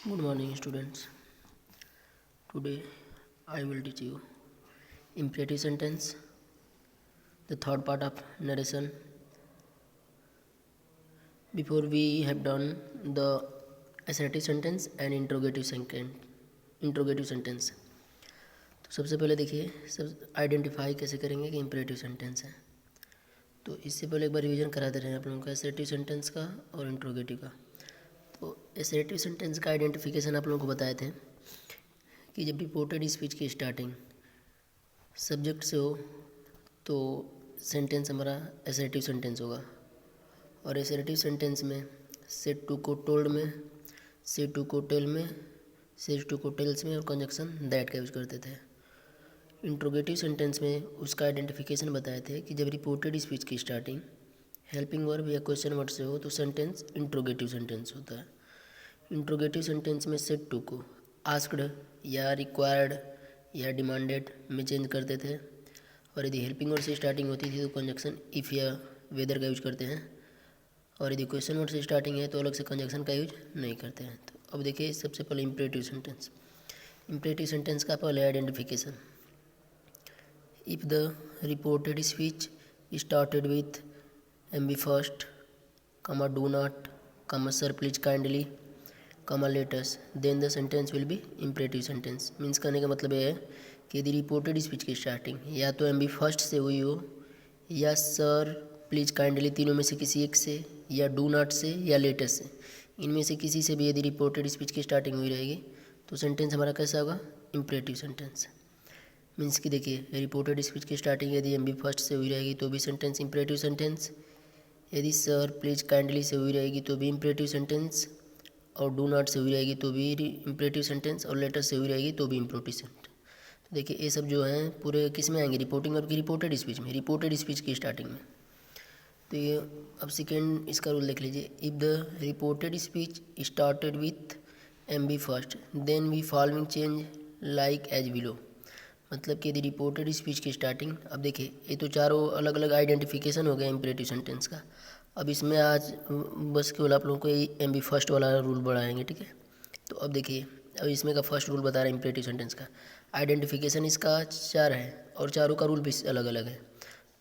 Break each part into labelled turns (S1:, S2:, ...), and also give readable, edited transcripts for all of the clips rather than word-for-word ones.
S1: Good morning, students. Today I will teach you imperative sentence, the third part of narration. Before we have done the assertive sentence and interrogative sentence. तो सबसे पहले देखिए सब identify कैसे करेंगे कि imperative sentence है। तो इससे पहले एक बार रिवीजन करा दे रहे हैं आप लोगों का असर्टिव सेंटेंस का और इंट्रोगेटिव का। तो असर्टिव सेंटेंस का आइडेंटिफिकेशन आप लोगों को बताए थे कि जब रिपोर्टेड स्पीच की स्टार्टिंग सब्जेक्ट से हो तो सेंटेंस हमारा असर्टिव सेंटेंस होगा। और असर्टिव सेंटेंस में सेड टू को टोल्ड में, सेड टू को टेल में, सेड टू को टेल्स में और कंजक्शन दैट का यूज करते थे। इंट्रोगेटिव सेंटेंस में उसका आइडेंटिफिकेशन बताए थे कि जब रिपोर्टेड स्पीच की स्टार्टिंग हेल्पिंग वर्ब या क्वेश्चन वर्ड से हो तो सेंटेंस इंट्रोगेटिव सेंटेंस होता है। इंट्रोगेटिव सेंटेंस में सेड टू को आस्क्ड या रिक्वायर्ड या डिमांडेड में चेंज करते थे। और यदि हेल्पिंग वर्ड से स्टार्टिंग होती थी तो कंजक्शन इफ़ या वेदर का यूज करते हैं। और यदि क्वेश्चन वर्ड से स्टार्टिंग है तो अलग से कंजक्शन का यूज नहीं करते हैं। तो अब देखिए सबसे पहले इम्परेटिव सेंटेंस। इम्परेटिव सेंटेंस का पहले identification, if the reported speech started with MB first, comma do not, comma sir please kindly, comma let us, then the sentence will be imperative sentence। Means कहने का मतलब ये है कि यदि reported speech की स्टार्टिंग या तो MB फर्स्ट से हुई हो या सर प्लीज़ काइंडली तीनों में से किसी एक से या डू नॉट से या लेटेस्ट से, इनमें से किसी से भी यदि रिपोर्टेड स्पीच की स्टार्टिंग हुई रहेगी तो सेंटेंस हमारा कैसा होगा, इम्परेटिव सेंटेंस। मीन्स कि देखिए रिपोर्टेड स्पीच की स्टार्टिंग यदि MB फर्स्ट से हुई रहेगी तो भी सेंटेंस इम्परेटिव सेंटेंस, यदि सर प्लीज काइंडली से हुई रहेगी तो भी इम्परेटिव सेंटेंस, और डू नॉट से हुई रहेगी तो भी इम्परेटिव सेंटेंस, और लेटर से हुई रहेगी तो भी इम्परेटिव सेंटेंस। तो देखिए ये सब जो हैं पूरे किस में आएंगे, रिपोर्टिंग वर्ब की रिपोर्टेड स्पीच में, रिपोर्टेड स्पीच की स्टार्टिंग में। तो ये अब सेकेंड इसका रूल देख लीजिए, if the reported speech started with MB first then we following change like as below. मतलब कि यदि रिपोर्टेड स्पीच की स्टार्टिंग, अब देखिए ये तो चारों अलग अलग आइडेंटिफिकेशन हो गया इम्परेटिव सेंटेंस का। अब इसमें आज बस केवल आप लोगों को ये MB फर्स्ट वाला रूल बढ़ाएंगे, ठीक है। तो अब देखिए अब इसमें का फर्स्ट रूल बता रहे हैं इम्परेटिव सेंटेंस का। आइडेंटिफिकेशन इसका चार है और चारों का रूल भी अलग अलग है।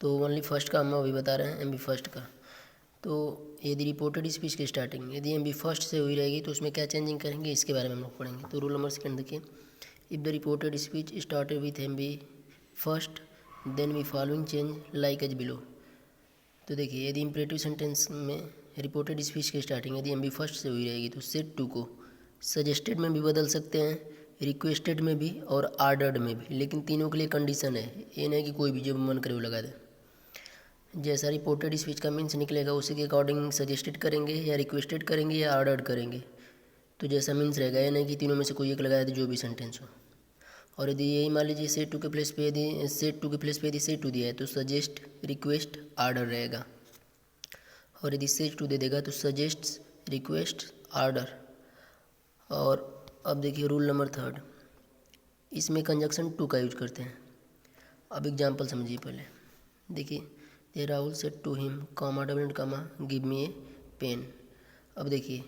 S1: तो ओनली फर्स्ट का हम अभी बता रहे हैं MB फर्स्ट का। तो यदि रिपोर्टेड स्पीच की स्टार्टिंग यदि MB फर्स्ट से हुई रहेगी तो उसमें क्या चेंजिंग करेंगे इसके बारे में हम लोग पढ़ेंगे। तो रूल नंबर सेकंड देखिए, if the reported speech started with MB first then we following change like as below. तो देखिए यदि इम्परेटिव सेंटेंस में रिपोर्टेड स्पीच की स्टार्टिंग यदि MB फर्स्ट से हुई रहेगी तो सेड टू को सजेस्टेड में भी बदल सकते हैं, रिक्वेस्टेड में भी और आर्डर्ड में भी, लेकिन तीनों के लिए कंडीशन है, ये नहीं कि कोई भी जो मन करे वो लगा दे। जैसा रिपोर्टेड स्पीच का मीन्स निकलेगा उसी के अकॉर्डिंग सजेस्टेड करेंगे या रिक्वेस्टेड करेंगे या आर्डर्ड करेंगे। तो जैसा मीन्स रहेगा, ये नहीं कि तीनों में से कोई एक लगाया तो जो भी सेंटेंस हो। और यदि यही मान लीजिए सेड टू के प्लेस पे यदि सेड टू के प्लेस पे यदि सेड टू दिया है तो सजेस्ट, रिक्वेस्ट, आर्डर रहेगा। और यदि सेड टू दे देगा तो सजेस्ट, रिक्वेस्ट, आर्डर। और अब देखिए रूल नंबर थर्ड, इसमें कंजक्शन टू का यूज करते हैं। अब एग्जाम्पल समझिए पहले, देखिए दे Rahul said to him comma double and comma give me a pen. अब देखिए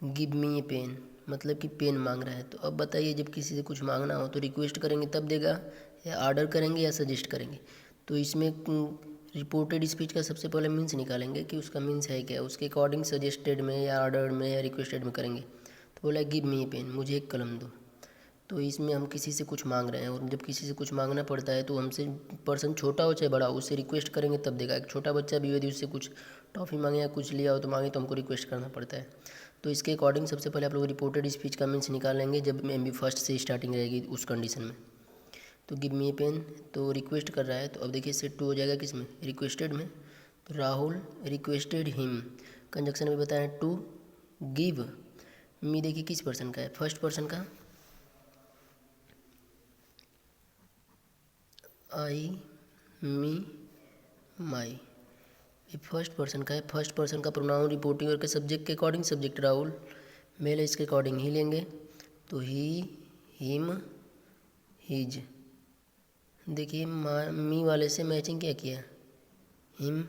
S1: गिव मी ए पेन मतलब कि पेन मांग रहा है। तो अब बताइए जब किसी से कुछ मांगना हो तो रिक्वेस्ट करेंगे तब देगा या आर्डर करेंगे या सजेस्ट करेंगे। तो इसमें रिपोर्टेड स्पीच का सबसे पहले मीन्स निकालेंगे कि उसका मीन्स है क्या, उसके अकॉर्डिंग सजेस्टेड में या आर्डर में या रिक्वेस्टेड में करेंगे। तो बोला गिव मी ए पेन, मुझे एक कलम दो। तो इसमें हम किसी से कुछ मांग रहे हैं और जब किसी से कुछ मांगना पड़ता है तो हमसे पर्सन छोटा हो चाहे बड़ा हो उससे रिक्वेस्ट करेंगे तब देगा। एक छोटा बच्चा भी यदि उससे कुछ टॉफ़ी मांगे या कुछ लिया हो तो मांगे तो हमको रिक्वेस्ट करना पड़ता है। तो इसके अकॉर्डिंग सबसे पहले आप लोग रिपोर्टेड स्पीच का मीन्स निकालेंगे जब MB फर्स्ट से स्टार्टिंग रहेगी उस कंडीशन में। तो गिव मी ए पेन तो रिक्वेस्ट कर रहा है, तो अब देखिए सेट टू हो जाएगा किस में, रिक्वेस्टेड में। तो राहुल रिक्वेस्टेड हिम, कंजक्शन में बताया टू गिव मी, देखिए किस पर्सन का है, फर्स्ट पर्सन का, आई मी माई, ये फर्स्ट पर्सन का है। फर्स्ट पर्सन का प्रोनाउन रिपोर्टिंग और के सब्जेक्ट के अकॉर्डिंग, सब्जेक्ट राहुल, मेल है इसके अकॉर्डिंग ही लेंगे। तो ही, हिम, हिज। देखिए मी वाले से मैचिंग क्या किया, हिम,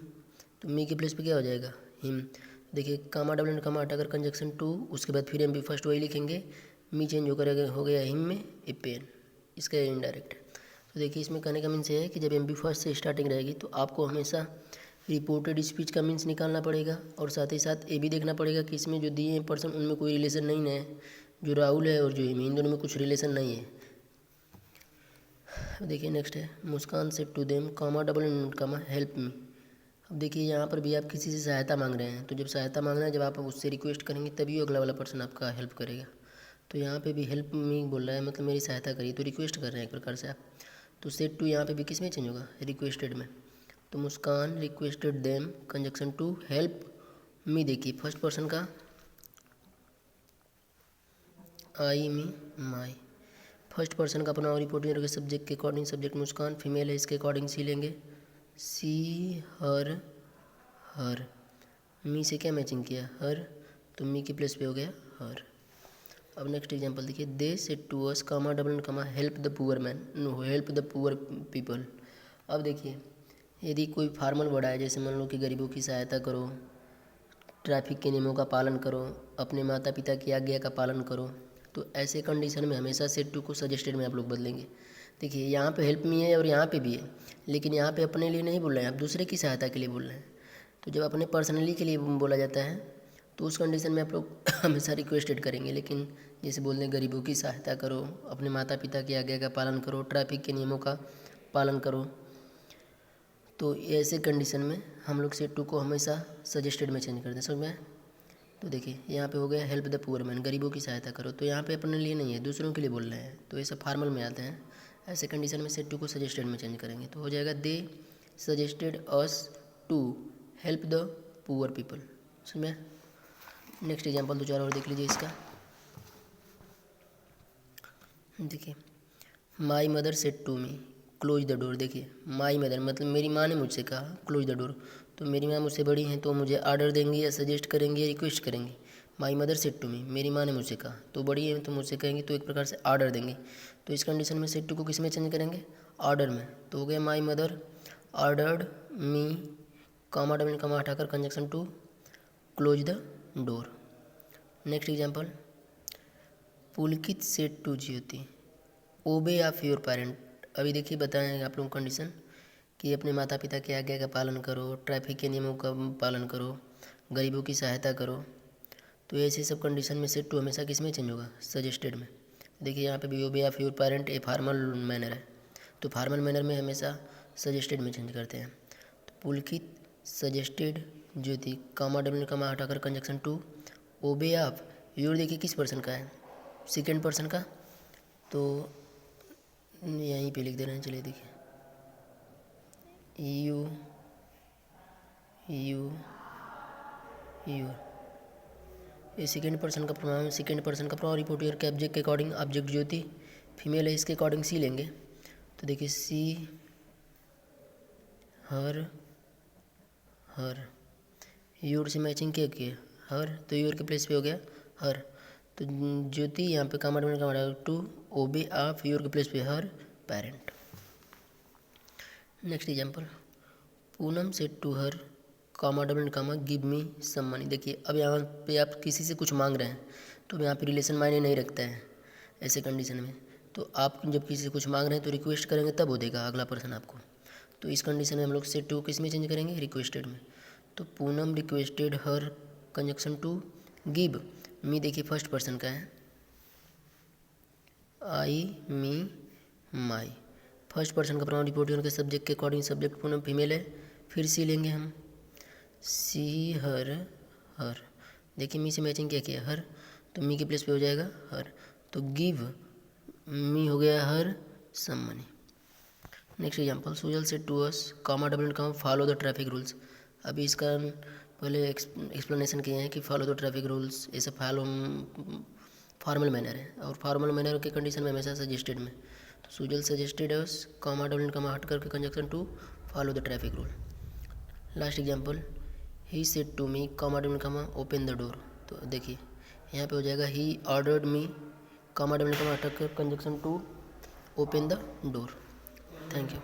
S1: तो मी के प्लेस पे क्या हो जाएगा, हिम। देखिए कामा डबल एंड कामा हटाकर कंजक्शन टू, उसके बाद फिर एम बी फर्स्ट वही लिखेंगे, मी चेंज होकर हो गया हिम में ए पेन, इसका इनडायरेक्ट है। तो देखिए इसमें कहने का मीन्स ये है कि जब एम बी फर्स्ट से स्टार्टिंग रहेगी तो आपको हमेशा रिपोर्टेड स्पीच का मीन्स निकालना पड़ेगा, और साथ ही साथ ये भी देखना पड़ेगा कि इसमें जो दिए हैं पर्सन उनमें कोई रिलेशन नहीं है, जो राहुल है और जो हिम, इन दोनों में कुछ रिलेशन नहीं है। देखिए नेक्स्ट है Muskan said to them comma double and comma help me. अब देखिए यहाँ पर भी आप किसी से सहायता मांग रहे हैं, तो जब सहायता मांगना है, जब आप उससे रिक्वेस्ट करेंगे तभी अगला वाला पर्सन आपका हेल्प करेगा। तो यहाँ पे भी हेल्प मी बोल रहा है, मतलब मेरी सहायता करिए, तो रिक्वेस्ट कर रहे हैं एक प्रकार से आप। तो सेड टू यहाँ पे भी किस में चेंज होगा, रिक्वेस्टेड में। तो Muskan requested them conjunction to help me, देखिए फर्स्ट पर्सन का आई मी माई, फर्स्ट पर्सन का अपना रिपोर्टिंग के सब्जेक्ट के अकॉर्डिंग, सब्जेक्ट मुस्कान, फीमेल है इसके अकॉर्डिंग सी लेंगे, सी हर हर, मी से क्या मैचिंग किया हर, तो मी के प्लेस पे हो गया हर। अब नेक्स्ट एग्जांपल देखिए, they said to us comma double and comma help the poor man, no help the poor people. अब देखिए यदि कोई फॉर्मल वर्ड है, जैसे मान लो कि गरीबों की सहायता करो, ट्रैफिक के नियमों का पालन करो, अपने माता पिता की आज्ञा का पालन करो, तो ऐसे कंडीशन में हमेशा सेड टू को सजेस्टेड में आप लोग बदलेंगे। देखिए यहाँ पे हेल्प मी है और यहाँ पे भी है, लेकिन यहाँ पे अपने लिए नहीं बोल रहे हैं, आप दूसरे की सहायता के लिए बोल रहे हैं। तो जब अपने पर्सनली के लिए बोला जाता है तो उस कंडीशन में आप लोग हमेशा रिक्वेस्टेड करेंगे, लेकिन जैसे बोल दें गरीबों की सहायता करो, अपने माता पिता की आज्ञा का पालन करो, ट्रैफिक के नियमों का पालन करो, तो ऐसे कंडीशन में हम लोग सेड टू को हमेशा सजेस्टेड में चेंज कर दें, समझ में। तो देखिए यहाँ पे हो गया हेल्प द पुअर मैन, गरीबों की सहायता करो, तो यहाँ पे अपने लिए नहीं है, दूसरों के लिए बोल रहे हैं, तो ये सब फॉर्मल में आते हैं। ऐसे कंडीशन में सेड टू को सजेस्टेड में चेंज करेंगे, तो हो जाएगा they suggested us to help the poor people, समझ। नेक्स्ट एग्जांपल दो चार और देख लीजिए इसका। देखिए my mother said to me close the door, देखिए माई मदर मतलब मेरी माँ ने मुझसे कहा क्लोज द डोर, तो मेरी माँ मुझसे बड़ी हैं तो मुझे ऑर्डर देंगी या सजेस्ट करेंगी या रिक्वेस्ट करेंगी। My mother said to me, मेरी माँ ने मुझसे कहा, तो बड़ी है तो मुझसे कहेंगी, तो एक प्रकार से ऑर्डर देंगी। तो इस कंडीशन में सेड टू को किस में चेंज करेंगे, ऑर्डर में। तो हो गया my mother ordered me comma double comma हटाकर conjunction to close the door. Next example, Pulkit said to Jyoti obey of your parent. अभी देखिए बताएं आप लोग कंडीशन कि अपने माता पिता की आज्ञा का पालन करो, ट्रैफिक के नियमों का पालन करो, गरीबों की सहायता करो, तो ऐसे सब कंडीशन में सेड टू हमेशा किस में चेंज होगा, सजेस्टेड में। देखिए यहाँ पे भी obey of your parent a formal manner है, तो फॉर्मल मैनर में हमेशा सजेस्टेड में चेंज करते हैं। तो पुलकित सजेस्टेड ज्योति कामा डबल कामा हटाकर conjunction to obey of your, देखिए किस पर्सन का है, सेकेंड पर्सन का, तो यहीं पे लिख दे रहे हैं, चलिए देखिए यू यू यू, ये सेकेंड पर्सन का प्रोनाउन, सेकेंड पर्सन का प्रोनाउन रिपोर्टर के ऑब्जेक्ट के अकॉर्डिंग, ऑब्जेक्ट ज्योति फीमेल है इसके अकॉर्डिंग सी लेंगे। तो देखिए सी हर हर, योर से मैचिंग क्या किया हर, तो योर के प्लेस पे हो गया हर। तो ज्योति यहाँ पे comma double comma to obey of your के प्लेस पे her parent. Next example, Poonam said to her comma double comma give me some money. देखिए अब यहाँ पे आप किसी से कुछ मांग रहे हैं, तो यहाँ पे रिलेशन मायने नहीं रखता है ऐसे कंडीशन में। तो आप जब किसी से कुछ मांग रहे हैं तो रिक्वेस्ट करेंगे तब हो देगा अगला पर्सन आपको। तो इस कंडीशन में हम लोग सेड टू किस में चेंज करेंगे, रिक्वेस्टेड में। तो Poonam requested her conjunction to give me, देखिए फर्स्ट पर्सन का है, I me my, first person का प्रोनाउन रिपोर्ट के सब्जेक्ट के अकॉर्डिंग, सब्जेक्ट पूनम फीमेल है, फिर सी लेंगे हम, सी हर हर, देखिए मी से मैचिंग क्या किया हर, तो मी के प्लेस पे हो जाएगा हर। तो गिव मी हो गया her some money. Next example, Sujal said to us comma double comma follow the traffic rules. अभी इसका पहले एक्सप्लेनेशन किए हैं कि फॉलो द ट्रैफिक रूल्स, ये सब फॉर्मल मैनर है, और फॉर्मल मैनर के कंडीशन में हमेशा सजेस्टेड में। तो Sujal suggested us comma double comma हट करके conjunction to follow the traffic rule. Last example, he said to me comma double comma open the door. तो देखिए यहाँ पे हो जाएगा he ordered me comma double comma हट कर conjunction to open the door. Thank you.